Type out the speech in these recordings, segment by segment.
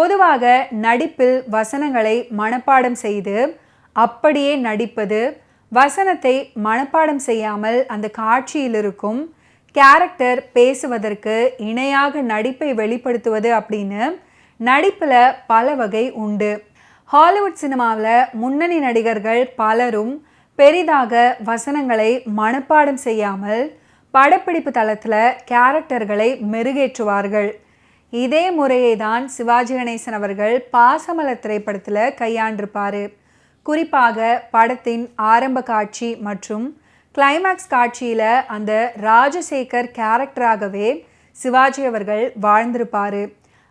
பொதுவாக நடிப்பில் வசனங்களை மனப்பாடம் செய்து அப்படியே நடிப்பது, வசனத்தை மனப்பாடம் செய்யாமல் அந்த காட்சியில் இருக்கும் கேரக்டர் பேசுவதற்கு இணையாக நடிப்பை வெளிப்படுத்துவது அப்படின்னு நடிப்பில் பல வகை உண்டு. ஹாலிவுட் சினிமாவில் முன்னணி நடிகர்கள் பலரும் பெரிதாக வசனங்களை மனப்பாடம் செய்யாமல் படப்பிடிப்பு தளத்தில் கேரக்டர்களை மெருகேற்றுவார்கள். இதே முறையை தான் சிவாஜி கணேசன் அவர்கள் பாசமலர் திரைப்படத்தில் கையாண்டிருப்பார். குறிப்பாக படத்தின் ஆரம்ப காட்சி மற்றும் கிளைமேக்ஸ் காட்சியில் அந்த ராஜசேகர் கேரக்டராகவே சிவாஜி அவர்கள் வாழ்ந்திருப்பார்.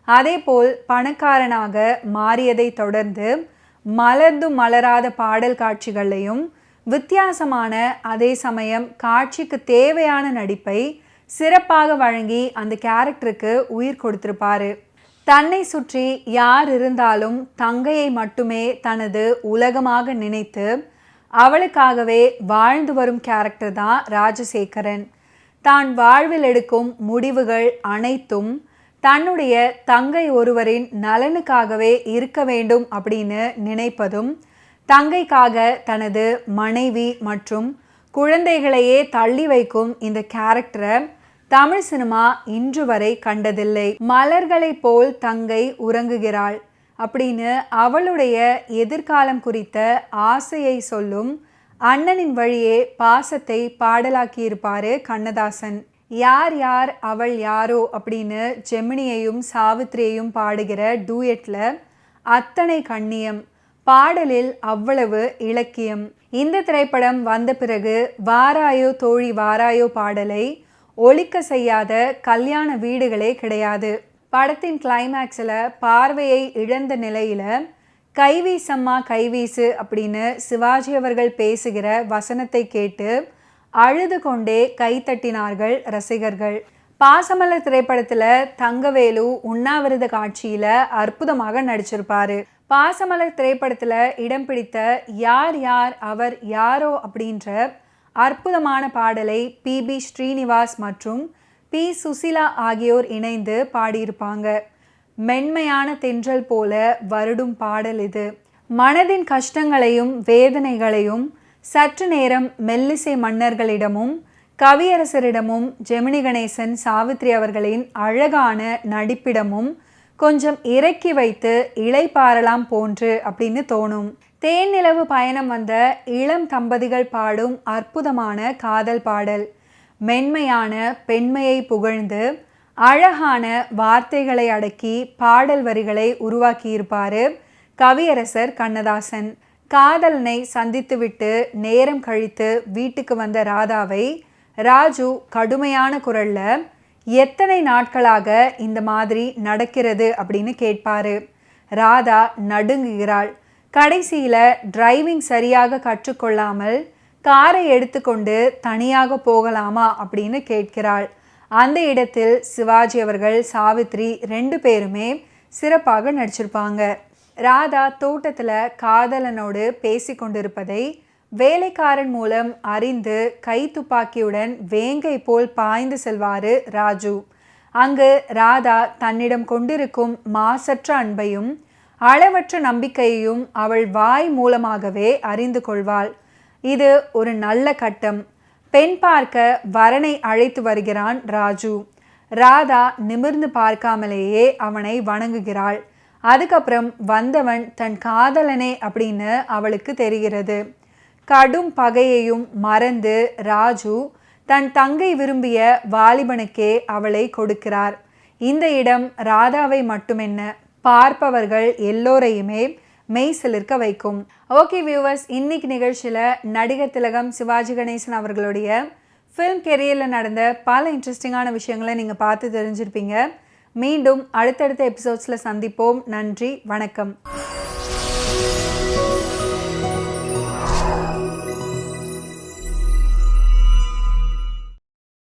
அதேபோல் பணக்காரனாக மாறியதை தொடர்ந்து மலர்ந்தும் மலராத பாடல் காட்சிகளையும் வித்தியாசமான அதே சமயம் காட்சிக்கு தேவையான நடிப்பை சிறப்பாக வழங்கி அந்த கேரக்டருக்கு உயிர் கொடுத்திருப்பாரு. தன்னை சுற்றி யார் இருந்தாலும் தங்கையை மட்டுமே தனது உலகமாக நினைத்து அவளுக்காகவே வாழ்ந்து வரும் கேரக்டர் தான் ராஜசேகரன். தான் வாழ்வில் எடுக்கும் முடிவுகள் அனைத்தும் தன்னுடைய தங்கை ஒருவரின் நலனுக்காகவே இருக்க வேண்டும் அப்படின்னு நினைப்பதும், தங்கைக்காக தனது மனைவி மற்றும் குழந்தைகளையே தள்ளி வைக்கும் இந்த கேரக்டரை தமிழ் சினிமா இன்று வரை கண்டதில்லை. மலர்களை போல் தங்கை உறங்குகிறாள் அப்படின்னு அவளுடைய எதிர்காலம் குறித்த ஆசையை சொல்லும் அண்ணனின் வழியே பாசத்தை பாடலாக்கியிருப்பாரு கண்ணதாசன். யார் யார் அவள் யாரோ அப்படின்னு ஜெமினியையும் சாவித்திரியையும் பாடுகிற டூயட்ல அத்தனை கண்ணியம், பாடலில் அவ்வளவு இலக்கியம். இந்த திரைப்படம் வந்த பிறகு வாராயோ தோழி வாராயோ பாடலை ஒலிக்க செய்யாத கல்யாண வீடுகளே கிடையாது. படத்தின் கிளைமேக்ஸில் பார்வையை இழந்த நிலையில் கைவீசம்மா கைவீசு அப்படின்னு சிவாஜி அவர்கள் பேசுகிற வசனத்தை கேட்டு அழுது கொண்டே கைத்தட்டினார்கள் ரசிகர்கள். பாசமலர் திரைப்படத்தில் தங்கவேலு உண்ணாவிரத காட்சியில் அற்புதமாக நடிச்சிருப்பாரு. பாசமலர் திரைப்படத்தில் இடம் பிடித்த யார் யார் அவர் யாரோ அப்படின்ற அற்புதமான பாடலை பி ஸ்ரீனிவாஸ் மற்றும் பி சுசிலா ஆகியோர் இணைந்து பாடியிருப்பாங்க. மென்மையான தென்றல் போல வருடும் பாடல் இது. மனதின் கஷ்டங்களையும் வேதனைகளையும் சற்று நேரம் மெல்லிசை மன்னர்களிடமும் கவியரசரிடமும் ஜெமினி கணேசன் சாவித்ரி அவர்களின் அழகான நடிப்பிடமும் கொஞ்சம் இறக்கி வைத்து இளைப்பாறலாம் போன்று அப்படின்னு தோணும். தேனிலவு பயணம் வந்த இளம் தம்பதிகள் பாடும் அற்புதமான காதல் பாடல். மென்மையான பெண்மையை புகழ்ந்து அழகான வார்த்தைகளை அடக்கி பாடல் வரிகளை உருவாக்கியிருப்பார் கவியரசர் கண்ணதாசன். காதலனை சந்தித்துவிட்டு நேரம் கழித்து வீட்டுக்கு வந்த ராதாவை ராஜு கடுமையான குரல்ல எத்தனை நாட்களாக இந்த மாதிரி நடக்கிறது அப்படின்னு கேட்பாரு. ராதா நடுங்குகிறாள். கடைசியில் டிரைவிங் சரியாக கற்றுக்கொள்ளாமல் காரை எடுத்துக்கொண்டு தனியாக போகலாமா அப்படின்னு கேட்கிறாள். அந்த இடத்தில் சிவாஜி அவர்கள் சாவித்ரி 2 பேருமே சிறப்பாக நடிச்சிருப்பாங்க. ராதா தோட்டத்தில் காதலனோடு பேசி கொண்டிருப்பதை வேலைக்காரன் மூலம் அறிந்து கை துப்பாக்கியுடன் வேங்கை போல் பாய்ந்து செல்வாரு ராஜு. அங்கு ராதா தன்னிடம் கொண்டிருக்கும் மாசற்ற அன்பையும் அளவற்ற நம்பிக்கையையும் அவள் வாய் மூலமாகவே அறிந்து கொள்வாள். இது ஒரு நல்ல கட்டம். பெண் பார்க்க வரனை அழைத்து வருகிறான் ராஜு. ராதா நிமிர்ந்து பார்க்காமலேயே அவனை வணங்குகிறாள். அதுக்கப்புறம் வந்தவன் தன் காதலனே அப்படின்னு அவளுக்கு தெரிகிறது. கடும் பகையையும் மறந்து ராஜு தன் தங்கை விரும்பிய வாலிபனுக்கே அவளை கொடுக்கிறார். இந்த இடம் ராதாவை மட்டுமென்ன பார்ப்பவர்கள் எல்லோரையுமே மெய் சிலிர்க்க வைக்கும். ஓகே வியூவர்ஸ், இன்னைக்கு நிகழ்ச்சியில் நடிகர் திலகம் சிவாஜி கணேசன் அவர்களுடைய ஃபிலிம் கெரியரில் நடந்த பல இன்ட்ரெஸ்டிங்கான விஷயங்களை நீங்கள் பார்த்து தெரிஞ்சிருப்பீங்க. மீண்டும் அடுத்தடுத்த எபிசோட்ஸில் சந்திப்போம். நன்றி, வணக்கம்.